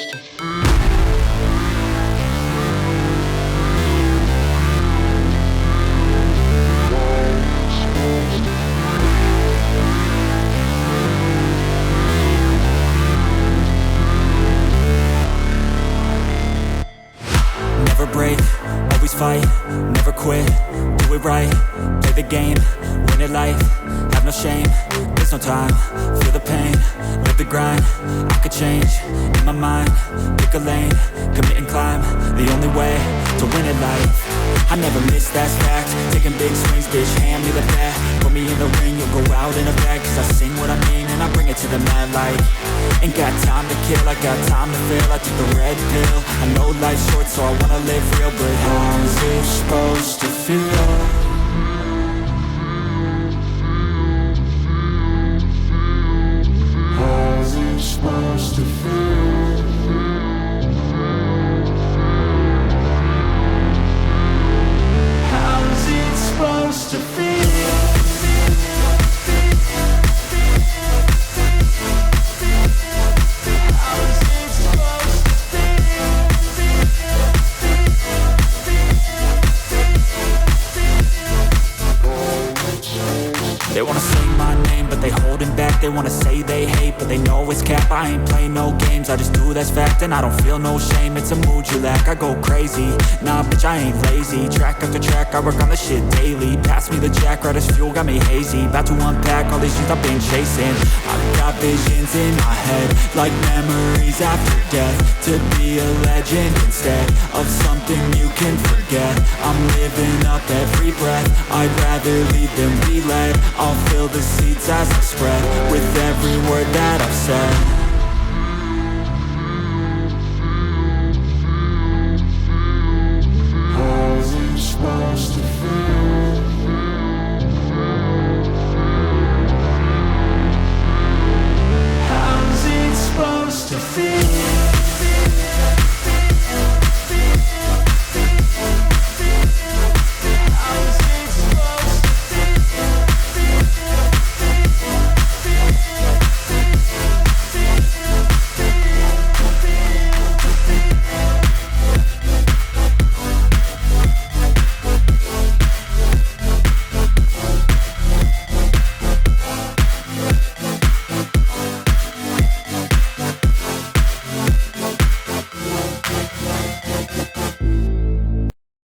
Never break, always fight, never quit, do it right, play the game, win it life, have no shame, there's no time, feel the pain, live the grind, I could change, in my mind, pick a lane, commit and climb, the only way to win at life. I never miss, that's fact, taking big swings, bitch, hand me the bat, put me in the ring, you'll go out in a bag, cause I sing what I mean and I bring it to the mad light. Ain't got time to kill, I got time to feel, I took the red pill, I know life's short so I wanna live real, but how's it supposed to feel? How's it supposed to feel? How's it supposed to feel? They wanna say my name, but they holding back. They wanna say they hate, but they know it's cap. I ain't play no games, I just do that's fact. And I don't feel no shame, it's a mood you lack. I go crazy, nah bitch I ain't lazy. Track after track, I work on this shit daily. Pass me the jack, right as fuel, got me hazy. About to unpack all these things I've been chasing. I've got visions in my head, like memories after death. To be a legend instead of something you can forget. I'm living up every breath, I'd rather lead than be led. I'll fill the seats as I spread with every word that I've said.